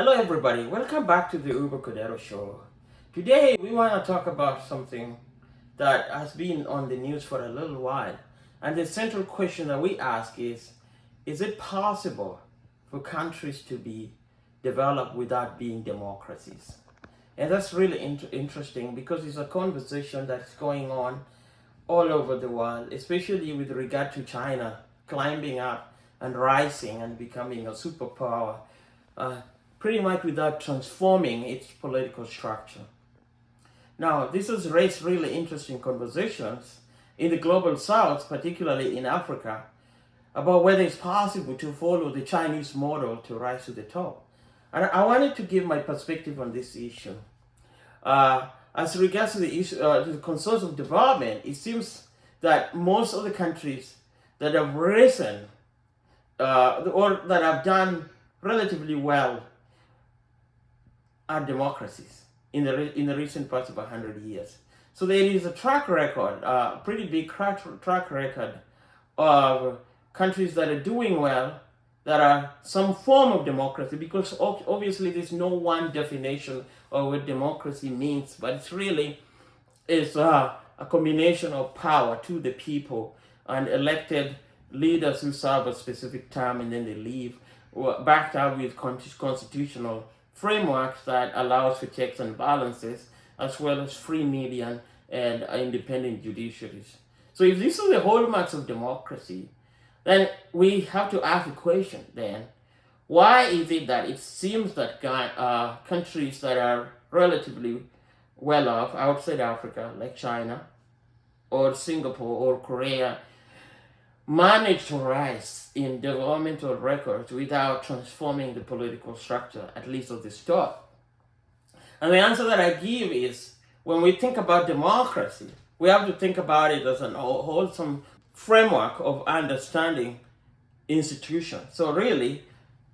Hello everybody, welcome back to the Uber Cordero Show. Today we want to talk about something that has been on the news for a little while. And the central question that we ask is it possible for countries to be developed without being democracies? And that's really interesting because it's a conversation that's going on all over the world, especially with regard to China climbing up and rising and becoming a superpower. Pretty much without transforming its political structure. Now, this has raised really interesting conversations in the global south, particularly in Africa, about whether it's possible to follow the Chinese model to rise to the top. And I wanted to give my perspective on this issue. As regards to the issue, to the concerns of development, it seems that most of the countries that have risen or that have done relatively well are democracies in the recent past of 100 years. So there is a track record, pretty big track record of countries that are doing well, that are some form of democracy, because obviously there's no one definition of what democracy means, but it's really is a combination of power to the people and elected leaders who serve a specific term and then they leave, backed up with constitutional frameworks that allows for checks and balances, as well as free media and independent judiciaries. So if this is the hallmarks of democracy, then we have to ask the question then, why is it that it seems that countries that are relatively well off outside Africa, like China or Singapore or Korea, manage to rise in developmental records without transforming the political structure, at least of the start? And the answer that I give is, when we think about democracy, we have to think about it as an wholesome framework of understanding institutions. So really,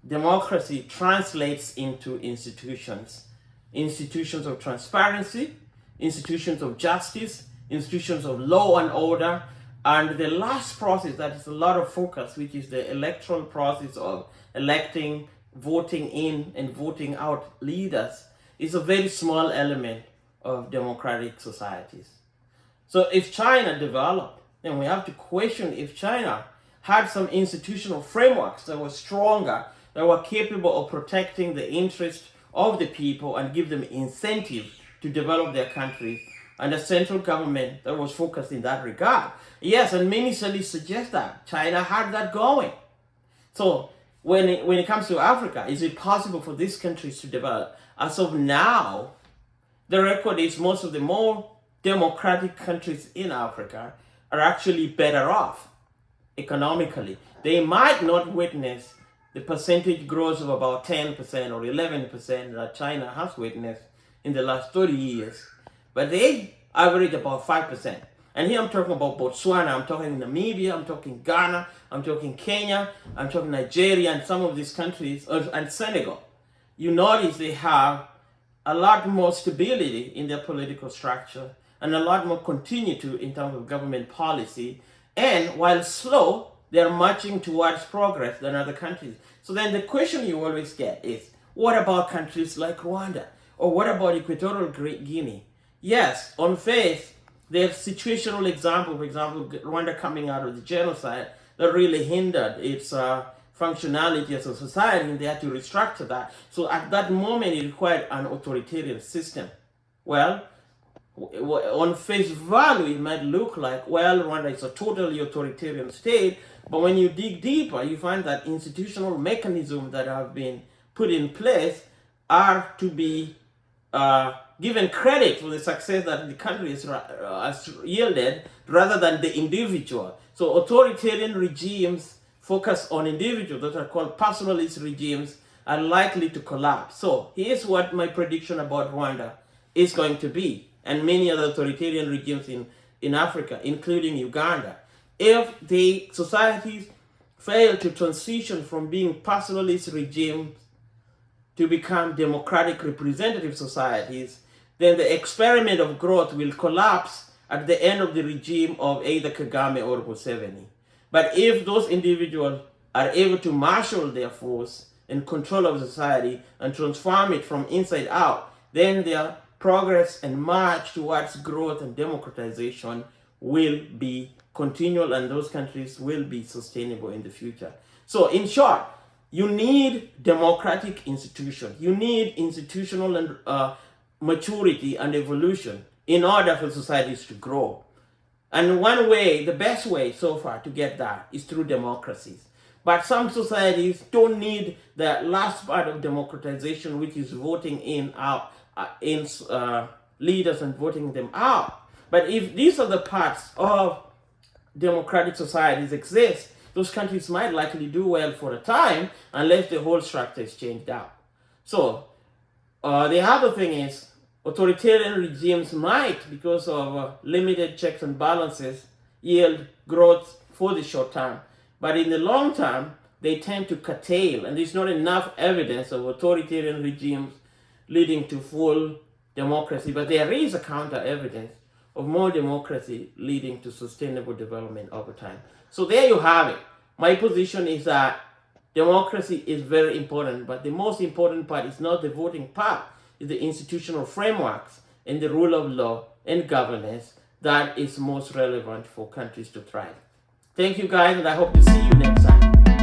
democracy translates into institutions of transparency, institutions of justice, institutions of law and order. And the last process that is a lot of focus, which is the electoral process of electing, voting in and voting out leaders, is a very small element of democratic societies. So if China developed, then we have to question if China had some institutional frameworks that were stronger, that were capable of protecting the interests of the people and give them incentive to develop their country, and a central government that was focused in that regard. Yes, and many studies suggest that China had that going. So when it comes to Africa, is it possible for these countries to develop? As of now, the record is most of the more democratic countries in Africa are actually better off economically. They might not witness the percentage growth of about 10% or 11% that China has witnessed in the last 30 years, but they average about 5%. And here I'm talking about Botswana, I'm talking Namibia, I'm talking Ghana, I'm talking Kenya, I'm talking Nigeria, and some of these countries, and Senegal. You notice they have a lot more stability in their political structure and a lot more continuity in terms of government policy. And while slow, they're marching towards progress than other countries. So then the question you always get is, what about countries like Rwanda? Or what about Equatorial Guinea? Yes, on face, there's situational example, for example, Rwanda coming out of the genocide that really hindered its functionality as a society, and they had to restructure that. So at that moment, it required an authoritarian system. Well, on face value, it might look like, well, Rwanda is a totally authoritarian state, but when you dig deeper, you find that institutional mechanisms that have been put in place are to be given credit for the success that the country has yielded rather than the individual. So authoritarian regimes focus on individuals that are called personalist regimes are likely to collapse. So here's what my prediction about Rwanda is going to be, and many other authoritarian regimes in Africa, including Uganda. If the societies fail to transition from being personalist regimes to become democratic representative societies, then the experiment of growth will collapse at the end of the regime of either Kagame or Museveni. But if those individuals are able to marshal their force and control of society and transform it from inside out, then their progress and march towards growth and democratization will be continual, and those countries will be sustainable in the future. So in short, you need democratic institutions. You need institutional and maturity and evolution in order for societies to grow. And one way, the best way so far to get that is through democracies. But some societies don't need the last part of democratization, which is voting in leaders and voting them out. But if these are the parts of democratic societies exist, those countries might likely do well for a time unless the whole structure is changed out. So the other thing is, authoritarian regimes might, because of limited checks and balances, yield growth for the short term. But in the long term, they tend to curtail, and there's not enough evidence of authoritarian regimes leading to full democracy. But there is a counter evidence of more democracy leading to sustainable development over time. So there you have it. My position is that democracy is very important, but the most important part is not the voting part, it's the institutional frameworks and the rule of law and governance that is most relevant for countries to thrive. Thank you guys, and I hope to see you next time.